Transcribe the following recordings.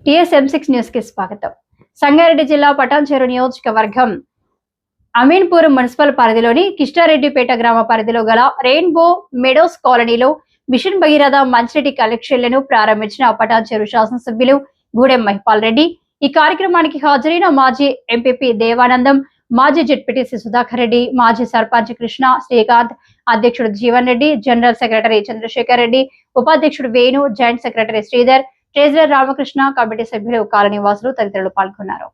TSM6 news కి స్వాగతం. సంగారెడ్డి జిల్లా పటాన్చెరు నియోజకవర్గం అమీన్పూర్ మున్సిపల్ పరిధిలోని కిష్టారెడ్డిపేట గ్రామ పరిధిలో గల రెయిన్బో మెడోస్ కాలనీలో మిషన్ భగీరథ మంచినీటి కలెక్షన్లను ప్రారంభించిన పటాన్చెరు శాసనసభ్యులు గూడెం మహిపాల్ రెడ్డి. ఈ కార్యక్రమానికి హాజరైన మాజీ ఎంపీపీ దేవానందం, మాజీ జెడ్పీటీసీ సుధాకర్ రెడ్డి, మాజీ సర్పంచ్ కృష్ణ శ్రీకాంత్, అధ్యక్షుడు జీవన్ రెడ్డి, జనరల్ సెక్రటరీ చంద్రశేఖర్ రెడ్డి, ఉపాధ్యక్షుడు Venu, joint secretary Sridhar, treasurer Ramakrishna, committee సభ్యులు, కాలనీవాసులు తదితరులు పాల్గొన్నారు.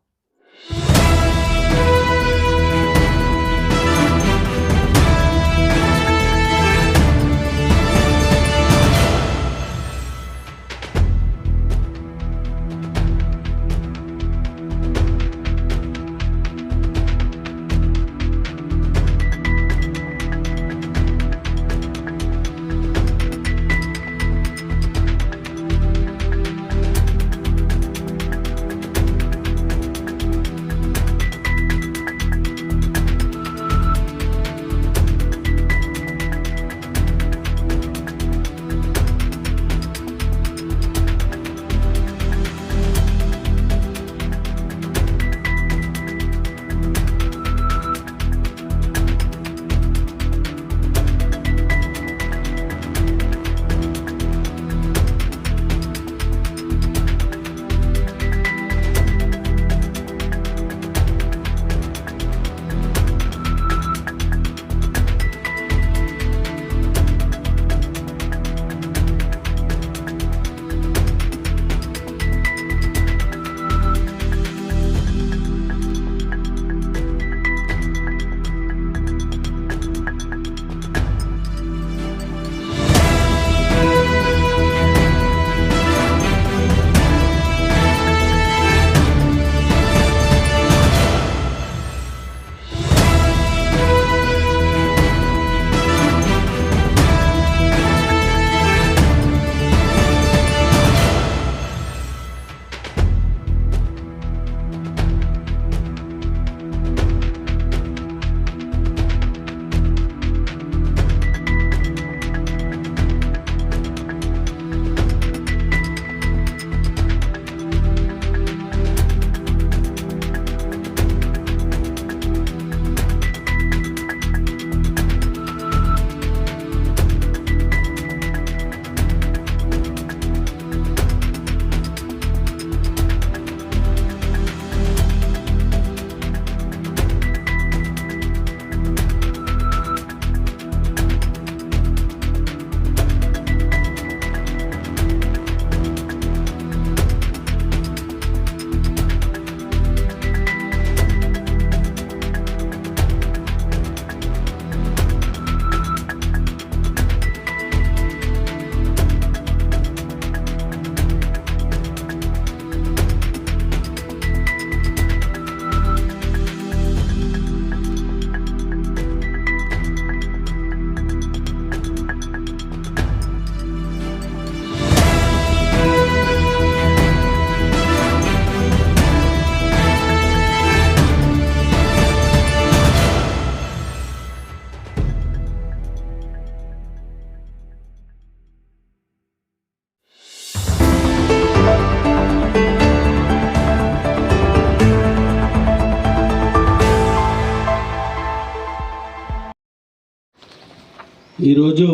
ఈరోజు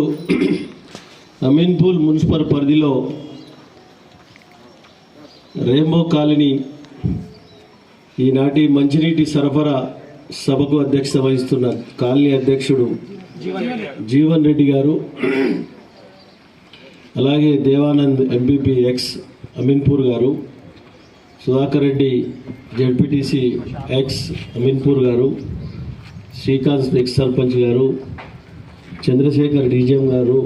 అమీన్పూర్ మున్సిపల్ పరిధిలో రెయిన్బో కాలనీ ఈనాటి మంచినీటి సరఫరా సభకు అధ్యక్షత వహిస్తున్న కాలనీ అధ్యక్షుడు జీవన్ రెడ్డి గారు, అలాగే దేవానంద్ ఎంపీపీ ఎక్స్ అమీన్పూర్ గారు, సుధాకర్ రెడ్డి జెడ్పీటీసీ ఎక్స్ అమీన్పూర్ గారు, శ్రీకాంత్ ఎక్స్ సర్పంచ్ గారు, చంద్రశేఖర్ డీజీఎం గారు,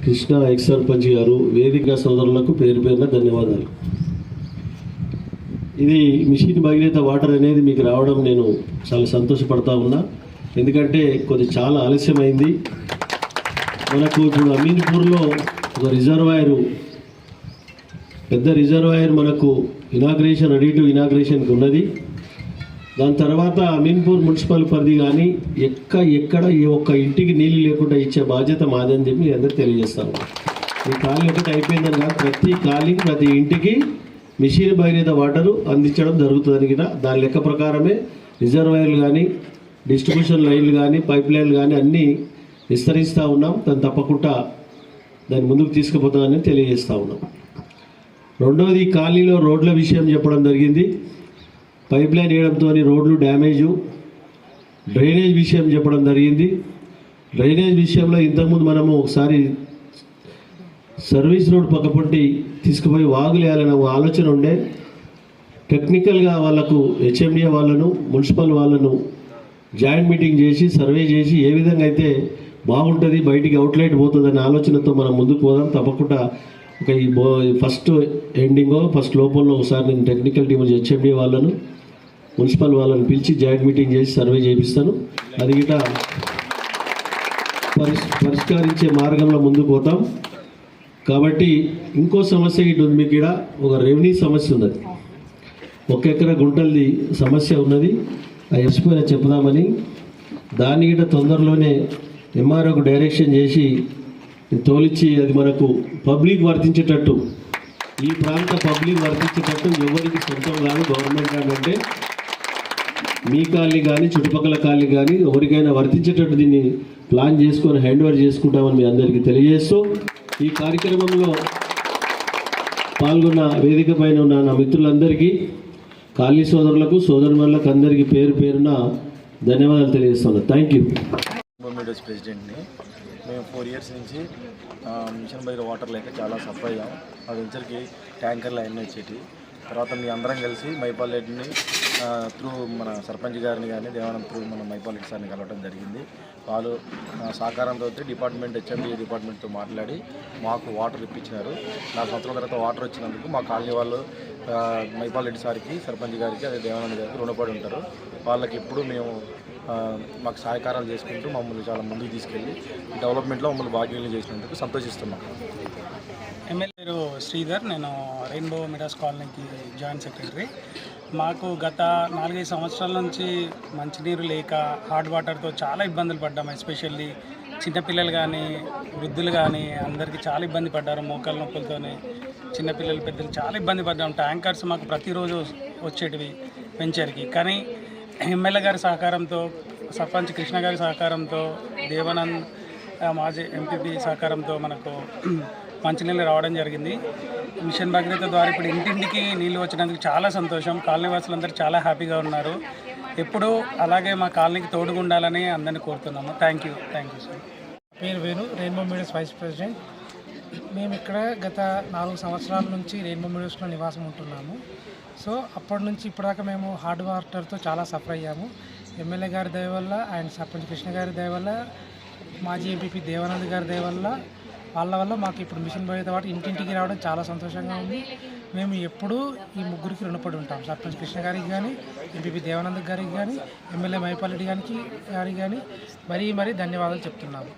కృష్ణ ఎక్స్ సర్పంచ్ గారు, వేదిక సోదరులకు పేరు పేరున ధన్యవాదాలు. ఇది మిషన్ భగీరథ వాటర్ అనేది మీకు రావడం నేను చాలా సంతోషపడతా ఉన్నా. ఎందుకంటే చాలా ఆలస్యమైంది. మనకు ఇప్పుడు అమీన్పూర్లో ఒక రిజర్వాయరు, పెద్ద రిజర్వాయర్ మనకు ఇనాగ్రేషన్, రెడీ టు ఇనాగ్రేషన్కి ఉన్నది. దాని తర్వాత అమీన్పూర్ మున్సిపల్ పరిధి కానీ ఎక్కడ ఏ ఒక్క ఇంటికి నీళ్ళు లేకుండా ఇచ్చే బాధ్యత మాదని చెప్పి అందరూ తెలియజేస్తాను. ఈ ఖాళీ ఒకటి అయిపోయిందని కాదు, ప్రతి ఖాళీకి ప్రతి ఇంటికి మిషన్ భగీరథ వాటరు అందించడం జరుగుతుందని కూడా దాని లెక్క ప్రకారమే రిజర్వాయర్లు కానీ డిస్ట్రిబ్యూషన్ లైన్లు కానీ పైప్ లైన్లు కానీ అన్నీ విస్తరిస్తూ ఉన్నాం. దాన్ని తప్పకుండా దాన్ని ముందుకు తీసుకుపోతామని తెలియజేస్తూ ఉన్నాం. రెండవది కాలనీలో రోడ్ల విషయం చెప్పడం జరిగింది. పైప్ లైన్ వేయడంతో రోడ్లు డ్యామేజు, డ్రైనేజ్ విషయం చెప్పడం జరిగింది. డ్రైనేజ్ విషయంలో ఇంతకుముందు మనము ఒకసారి సర్వీస్ రోడ్ పక్కపొంటి తీసుకుపోయి వాగులేయాలనే ఆలోచన ఉండే. టెక్నికల్గా వాళ్ళకు హెచ్ఎండిఏ వాళ్ళను మున్సిపల్ వాళ్ళను జాయింట్ మీటింగ్ చేసి సర్వే చేసి ఏ విధంగా అయితే బాగుంటుంది, బయటికి అవుట్లైట్ పోతుందనే ఆలోచనతో మనం ముందుకు పోదాం. తప్పకుండా ఒక ఈ ఫస్ట్ ఎండింగో ఫస్ట్ లోపల్లో ఒకసారి నేను టెక్నికల్ టీం హెచ్ఎండిఏ వాళ్ళను మున్సిపల్ వాళ్ళని పిలిచి జాయింట్ మీటింగ్ చేసి సర్వే చేపిస్తాను. అది గిట పరిష్కరించే మార్గంలో ముందుకు పోతాం. కాబట్టి ఇంకో సమస్య ఇటు ఉంది, మీకు ఇక్కడ ఒక రెవెన్యూ సమస్య ఉన్నది, ఒక ఎకరా గుంటలది సమస్య ఉన్నది. ఆ ఎస్పీ చెప్దామని దాన్ని గిట తొందరలోనే ఎంఆర్ఓకు డైరెక్షన్ చేసి తోలిచ్చి అది మనకు పబ్లిక్ వర్తించేటట్టు, ఈ ప్రాంత పబ్లిక్ వర్తించేటట్టు ఎవరికి సొంతం కాదు గవర్నమెంట్ అంటే మీ కాలనీ కానీ చుట్టుపక్కల కాలనీ కానీ ఎవరికైనా వర్తించేటట్టు దీన్ని ప్లాన్ చేసుకొని హ్యాండ్ ఓవర్ చేసుకుంటామని మీ అందరికీ తెలియజేస్తూ ఈ కార్యక్రమంలో పాల్గొన్న వేదిక పైన ఉన్న నా మిత్రులందరికీ, కాలనీ సోదరులకు సోదరులకు అందరికీ పేరు పేరున ధన్యవాదాలు తెలియజేస్తున్నాను. Thank you. మీడియాస్ ప్రెసిడెంట్ని. మేము 4 years నుంచి మిషన్ భగీరథ వాటర్ లేక చాలా సఫర్ అయ్యాం. ఆ వెంచర్కి ట్యాంకర్లు అవన్నీ వచ్చేటి. తర్వాత మీ అందరం కలిసి మైపాల్ రెడ్డిని త్రూ మన సర్పంచ్ గారిని కానీ దేవానంద్ త్రూ మన మైపాల్ రెడ్డి సార్ని కలవడం జరిగింది. వాళ్ళు సహకారంతో డిపార్ట్మెంట్ హెచ్ఎండిఏ డిపార్ట్మెంట్తో మాట్లాడి మాకు వాటర్ ఇప్పించినారు. 4 సంవత్సరాల తర్వాత వాటర్ వచ్చినందుకు మా కాలనీ వాళ్ళు మైపాల్ రెడ్డి సార్కి సర్పంచ్ గారికి అదే దేవానంద్ గారికి రుణపడి ఉంటారు. వాళ్ళకి ఎప్పుడు మేము మాకు సహకారాలు చేసుకుంటూ మమ్మల్ని చాలా ముందుకు తీసుకెళ్ళి డెవలప్మెంట్లో మమ్మల్ని భాగ్యులు చేసినందుకు సంతోషిస్తున్నాం. ఎమ్మెల్యే శ్రీధర్, నేను రెయిన్బో మిడాస్ కాలనీకి జాయింట్ సెక్రటరీ. మాకు గత 4-5 సంవత్సరాల నుంచి మంచినీరు లేక హాట్ వాటర్తో చాలా ఇబ్బందులు పడ్డాము. ఎస్పెషల్లీ చిన్నపిల్లలు కానీ వృద్ధులు కానీ అందరికీ చాలా ఇబ్బంది పడ్డారు. మోకాళ్ళ నొప్పులతోనే చిన్నపిల్లలు పెద్దలు చాలా ఇబ్బంది పడ్డాము. ట్యాంకర్స్ మాకు ప్రతిరోజు వచ్చేటివి వెంచర్కి. కానీ ఎమ్మెల్యే గారి సహకారంతో, సర్పంచ్ కృష్ణ గారి సహకారంతో, దేవానంద్ మాజీ ఎంపీపీ సహకారంతో మనకు మంచినీళ్ళు రావడం జరిగింది. మిషన్ భగీరథ ద్వారా ఇప్పుడు ఇంటింటికి నీళ్ళు వచ్చినందుకు చాలా సంతోషం. కాలనీ వాసులందరూ చాలా హ్యాపీగా ఉన్నారు. ఎప్పుడూ అలాగే మా కాలనీకి తోడుగా ఉండాలని అందరినీ కోరుతున్నాము. Thank you sir. పేరు Venu, rainbow medias vice president. మేము ఇక్కడ గత 4 సంవత్సరాల నుంచి రెయిన్బో మీడియాస్లో నివాసం ఉంటున్నాము. సో అప్పటి నుంచి ఇప్పటిదాకా మేము హార్డ్ వాటర్తో చాలా సఫర్ అయ్యాము. ఎమ్మెల్యే గారి దయ వల్ల, ఆయన సర్పంచ్ కృష్ణ గారి దయ వల్ల, మాజీ ఎంపీపీ దేవానంద్ గారి దయ వల్ల, వాళ్ళ వల్ల మాకు ఇప్పుడు మిషన్ భగీరథ వాటర్ ఇంటింటికి రావడం చాలా సంతోషంగా ఉంది. మేము ఎప్పుడూ ఈ ముగ్గురికి రుణపడి ఉంటాం. సర్పంచ్ కృష్ణ గారికి కానీ, ఎంపీపీ దేవానంద్ గారికి కానీ, ఎమ్మెల్యే మైపాల్ రెడ్డి గారికి కానీ మరీ ధన్యవాదాలు చెప్తున్నాము.